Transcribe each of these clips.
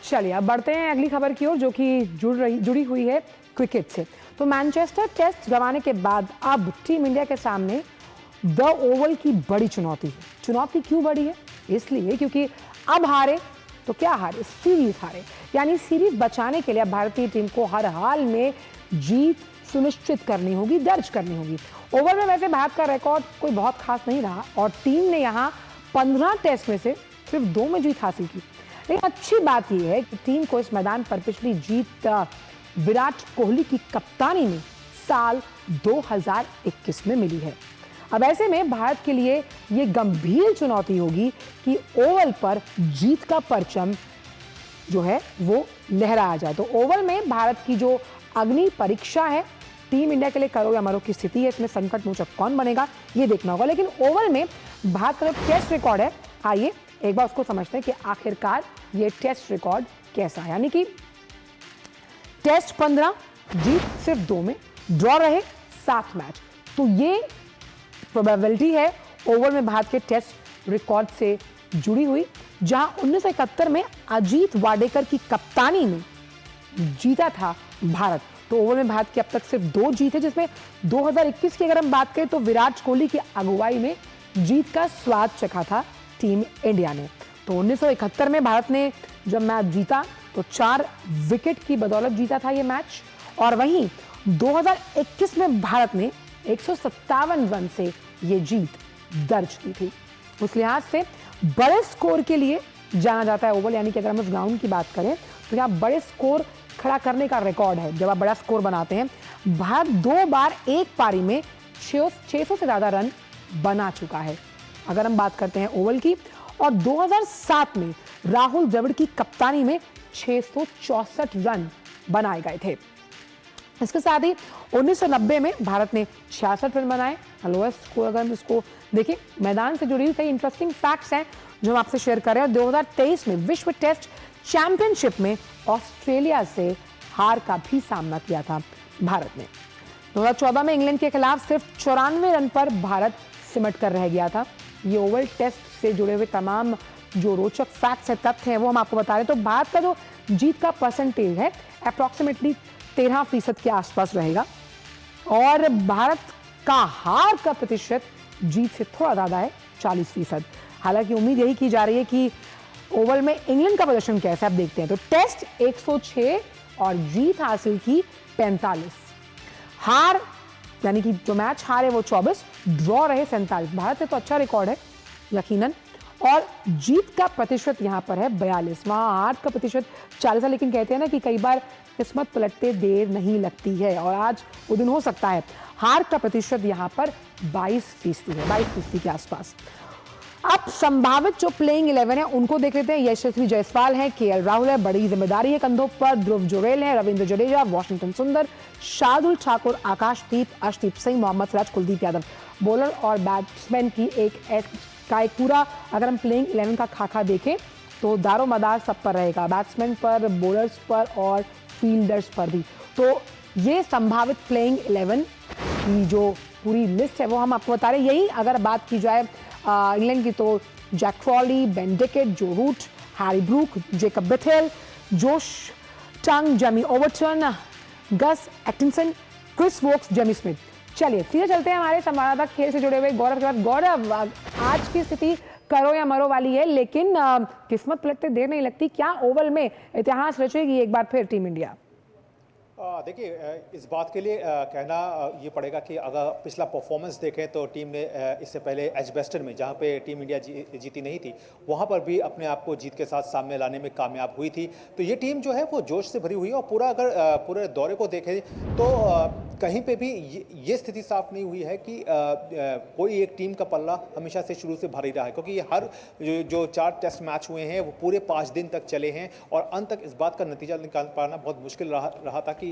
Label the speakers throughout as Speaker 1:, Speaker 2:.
Speaker 1: चलिए अब बढ़ते हैं अगली खबर की ओर, जो कि जुड़ी हुई है क्रिकेट से। तो मैनचेस्टर टेस्ट गंवाने के बाद अब टीम इंडिया के सामने द ओवल की बड़ी चुनौती है। चुनौती क्यों बड़ी है? इसलिए क्योंकि अब हारे तो क्या हारे, सीरीज हारे, यानी सीरीज बचाने के लिए अब भारतीय टीम को हर हाल में जीत सुनिश्चित करनी होगी, दर्ज करनी होगी। ओवर में वैसे भारत का रिकॉर्ड कोई बहुत खास नहीं रहा और टीम ने यहां 15 टेस्ट में से सिर्फ 2 में जीत हासिल की। लेकिन अच्छी बात यह है कि टीम को इस मैदान पर पिछली जीत विराट कोहली की कप्तानी में साल 2021 में मिली है। अब ऐसे में भारत के लिए यह गंभीर चुनौती होगी कि ओवल पर जीत का परचम जो है वो लहराया जाए। तो ओवल में भारत की जो अग्नि परीक्षा है, टीम इंडिया के लिए करो या मरो की स्थिति है, इसमें संकट मोचक कौन बनेगा ये देखना होगा। लेकिन ओवल में भारत का जो टेस्ट रिकॉर्ड है, आइए एक बार उसको समझते हैं कि आखिरकार ये टेस्ट रिकॉर्ड कैसा है। यानी कि टेस्ट 15, जीत सिर्फ 2 में, ड्रॉ रहे 7 मैच। तो ये प्रोबेबिलिटी है ओवल में भारत के टेस्ट रिकॉर्ड से जुड़ी हुई, जहां 1971 में अजीत वाडेकर की कप्तानी में जीता था भारत। तो ओवल में भारत की अब तक सिर्फ 2 जीत है, जिसमें 2021 की अगर हम बात करें तो विराट कोहली की अगुवाई में जीत का स्वाद चखा था टीम इंडिया ने। तो 1971 में भारत ने जब मैच जीता तो 4 विकेट की बदौलत जीता था ये मैच, और वहीं 2021 में भारत ने 157 रन से ये जीत दर्ज की थी। उस लिहाज से बड़े स्कोर के लिए जाना जाता है ओवल, यानी कि अगर हम उस ग्राउंड की बात करें तो यहाँ बड़े स्कोर खड़ा करने का रिकॉर्ड है। जब आप बड़ा स्कोर बनाते हैं, भारत 2 बार एक पारी में 600 से ज्यादा रन बना चुका है अगर हम बात करते हैं ओवल की, और 2007 में राहुल द्रविड़ की कप्तानी में 664 रन बनाए गए थे। इसके साथ ही 1990 में भारत ने 66 रन बनाए, लोएस्ट स्कोर अगर हम इसको देखें। मैदान से जुड़ी हुई कई इंटरेस्टिंग फैक्ट्स हैं जो हम आपसे शेयर कर रहे हैं। 2023 में विश्व टेस्ट चैंपियनशिप में ऑस्ट्रेलिया से हार का भी सामना किया था भारत ने। 2014 में इंग्लैंड के खिलाफ सिर्फ 94 रन पर भारत सिमट कर रह गया था। ये ओवल टेस्ट से जुड़े हुए तमाम जो रोचक फैक्ट्स हैं, तथ्य हैं, वो हम आपको बता रहे हैं। तो भारत का जो जीत का परसेंटेज है अप्रॉक्सीमेटली 13% के आसपास रहेगा, और भारत का हार का प्रतिशत जीत से थोड़ा ज्यादा है, 40%। हालांकि उम्मीद यही की जा रही है कि ओवल में इंग्लैंड का प्रदर्शन कैसा है, आप देखते हैं। तो टेस्ट 106 और जीत हासिल की 45, हार यानी कि जो मैच हारे वो 24, ड्रॉ रहे 47। भारत से तो अच्छा रिकॉर्ड है यकीनन, और जीत का प्रतिशत यहां पर है 42, वहां हार का प्रतिशत 40 है। लेकिन कहते हैं ना कि कई बार किस्मत पलटते देर नहीं लगती है, और आज वो दिन हो सकता है। हार का प्रतिशत यहां पर 22% है, 22% के आसपास। अब संभावित जो प्लेइंग 11 है उनको देख लेते हैं। यशस्वी जायसवाल है, केएल राहुल है, बड़ी जिम्मेदारी है कंधों पर, ध्रुव जुरेल है, रविंद्र जडेजा, वाशिंगटन सुंदर, शार्दुल ठाकुर, आकाशदीप, अर्शदीप सिंह, मोहम्मद सिराज, कुलदीप यादव। बॉलर और बैट्समैन की एक पूरा अगर हम प्लेइंग 11 का खाका देखें तो दारोमदार सब पर रहेगा, बैट्समैन पर, बॉलर्स पर और फील्डर्स पर भी। तो ये संभावित प्लेइंग 11 की जो पूरी लिस्ट है वो हम आपको बता रहे हैं। यही अगर बात की जाए इंग्लैंड की तो Jack Crawley, Ben Duckett, Joe Root, Harry Brook, Jacob Bethell, Josh Tongue, Jamie Overton, Gus Atkinson, Chris Woakes, Jamie Smith. चलिए सीधे चलते हैं हमारे संवाददाता खेल से जुड़े हुए गौरव के बाद। गौरव, आज की स्थिति करो या मरो वाली है, लेकिन किस्मत पलटते देर नहीं लगती। क्या ओवल में इतिहास रचेगी एक बार फिर टीम इंडिया?
Speaker 2: देखिए, इस बात के लिए कहना ये पड़ेगा कि अगर पिछला परफॉर्मेंस देखें तो टीम ने इससे पहले एजबेस्टन में, जहां पे टीम इंडिया जीती नहीं थी, वहां पर भी अपने आप को जीत के साथ सामने लाने में कामयाब हुई थी। तो ये टीम जो है वो जोश से भरी हुई है, और पूरा अगर पूरे दौरे को देखें तो कहीं पे भी ये स्थिति साफ नहीं हुई है कि कोई एक टीम का पल्ला हमेशा से शुरू से भारी रहा है, क्योंकि ये हर जो 4 टेस्ट मैच हुए हैं वो पूरे 5 दिन तक चले हैं, और अंत तक इस बात का नतीजा निकाल पाना बहुत मुश्किल रहा था कि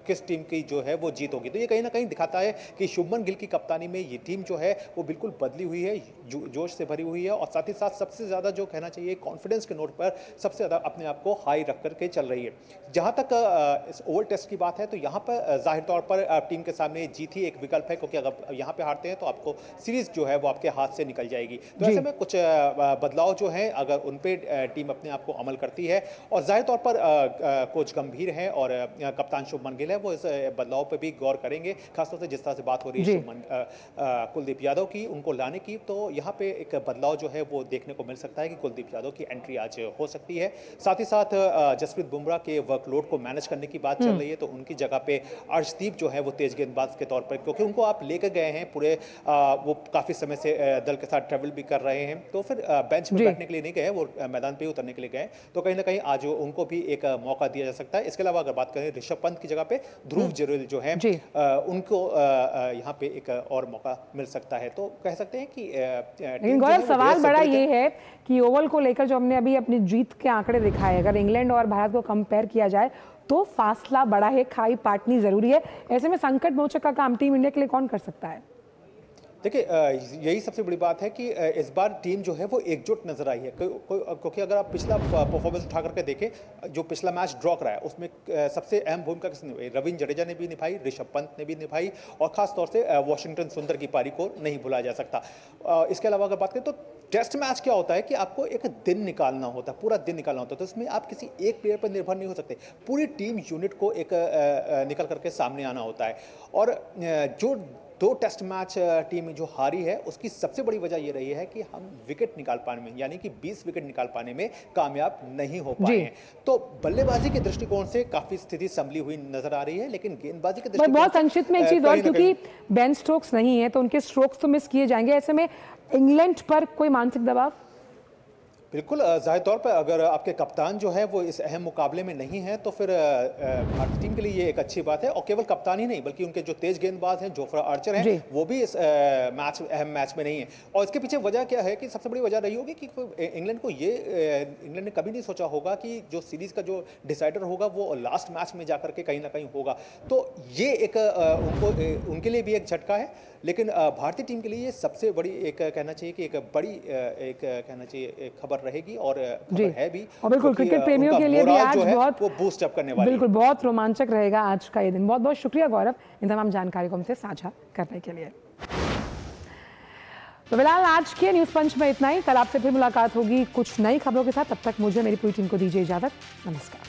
Speaker 2: किस टीम की जो है वो जीत होगी। तो ये कहीं ना कहीं दिखाता है कि शुभमन गिल की कप्तानी में ये टीम जो है वो बिल्कुल बदली हुई है, जोश से भरी हुई है, और साथ ही साथ सबसे ज़्यादा जो कहना चाहिए कॉन्फिडेंस के नोट पर सबसे ज़्यादा अपने आप को हाई रख करके चल रही है। जहाँ तक इस ओवल टेस्ट की बात है तो यहाँ पर जाहिर तौर पर टीम के सामने जीत ही एक विकल्प है, क्योंकि अगर यहाँ पे हारते हैं तो आपको सीरीज जो है वो आपके हाथ से निकल जाएगी। तो ऐसे में कुछ बदलाव जो हैं अगर उन पे टीम अपने आप को अमल करती है, और जाहिर तौर पर कोच गंभीर हैं और कप्तान शुभमन गिल है, वो इस बदलाव पे भी गौर करेंगे। खासतौर से जिस तरह से बात हो रही है कुलदीप यादव की, उनको लाने की, तो यहाँ पे एक बदलाव जो है वो देखने को मिल सकता है कि कुलदीप यादव की एंट्री आज हो सकती है। साथ ही साथ जसप्रीत बुमराह के वर्कलोड को मैनेज करने की बात चल रही है, तो उनकी जगह पे अर्शदीप जो है वो तेज गेंदबाज के तौर पर, क्योंकि उनको आप लेकर गए हैं पूरे, वो काफ़ी समय से दल के साथ ट्रैवल भी कर रहे हैं, तो फिर बेंच में बैठने के लिए नहीं गए, वो मैदान पे उतरने के लिए गए, तो कहीं ना कहीं आज उनको भी एक मौका दिया जा सकता है। इसके अलावा अगर बात करें ऋषभ पंत की जगह पे ध्रुव जुरैल जो है, उनको यहाँ पे एक और मौका मिल सकता है। तो कह सकते हैं कि
Speaker 1: लेकिन गौरव सवाल बड़ा ये है कि ओवल को लेकर जो हमने अभी अपनी जीत के आंकड़े दिखाए, अगर इंग्लैंड और भारत को कंपेयर किया जाए तो फासला बड़ा है, खाई पाटनी जरूरी है। ऐसे में संकट मोचक का काम टीम इंडिया के लिए कौन कर सकता है?
Speaker 2: देखिए, यही सबसे बड़ी बात है कि इस बार टीम जो है वो एकजुट नजर आई है, क्योंकि अगर आप पिछला परफॉर्मेंस उठा करके देखें, जो पिछला मैच ड्रॉ कराया उसमें सबसे अहम भूमिका किसने निभाई? रविंद्र जडेजा ने भी निभाई, ऋषभ पंत ने भी निभाई, और खासतौर से वॉशिंगटन सुंदर की पारी को नहीं भुलाया जा सकता। इसके अलावा अगर बात करें तो टेस्ट मैच क्या होता है कि आपको एक दिन निकालना होता है, पूरा दिन निकालना होता है, तो इसमें आप किसी एक प्लेयर पर निर्भर नहीं हो सकते, पूरी टीम यूनिट को एक निकल करके सामने आना होता है। और जो 2 टेस्ट मैच टीम जो हारी है उसकी सबसे बड़ी वजह ये रही है कि हम विकेट निकाल पाने में, यानी कि 20 विकेट निकाल पाने में कामयाब नहीं हो पाए हैं। तो बल्लेबाजी के दृष्टिकोण से काफी स्थिति संभली हुई नजर आ रही है, लेकिन गेंदबाजी के दृष्टिकोण
Speaker 1: बहुत संक्षिप्त में एक चीज और, क्योंकि बेन स्टोक्स नहीं है तो उनके स्ट्रोक्स तो मिस किए जाएंगे, ऐसे में इंग्लैंड पर कोई मानसिक दबाव?
Speaker 2: बिल्कुल, जाहिर तौर पर अगर आपके कप्तान जो है वो इस अहम मुकाबले में नहीं है तो फिर भारतीय टीम के लिए ये एक अच्छी बात है। और केवल कप्तान ही नहीं बल्कि उनके जो तेज गेंदबाज हैं, जोफ्रा आर्चर हैं, वो भी इस अहम मैच में नहीं है। और इसके पीछे वजह क्या है कि सबसे बड़ी वजह रही होगी कि इंग्लैंड ने कभी नहीं सोचा होगा कि जो सीरीज का जो डिसाइडर होगा वो लास्ट मैच में जाकर के कहीं ना कहीं होगा। तो ये एक उनके लिए भी एक झटका है, लेकिन भारतीय टीम के लिए ये सबसे बड़ी एक कहना चाहिए कि एक बड़ी एक कहना चाहिए एक खबर रहेगी, और खबर है भी।
Speaker 1: और बिल्कुल क्रिकेट प्रेमियों के लिए भी आज बहुत
Speaker 2: वो बूस्ट अप करने वाली है।
Speaker 1: बिल्कुल बहुत रोमांचक रहेगा आज का ये दिन। बहुत बहुत शुक्रिया गौरव इन तमाम जानकारी को हमसे साझा करने के लिए। तो फिलहाल आज के न्यूज पंच में इतना ही। कल आपसे फिर मुलाकात होगी कुछ नई खबरों के साथ। तब तक मुझे मेरी पूरी टीम को दीजिए इजाजत। नमस्कार।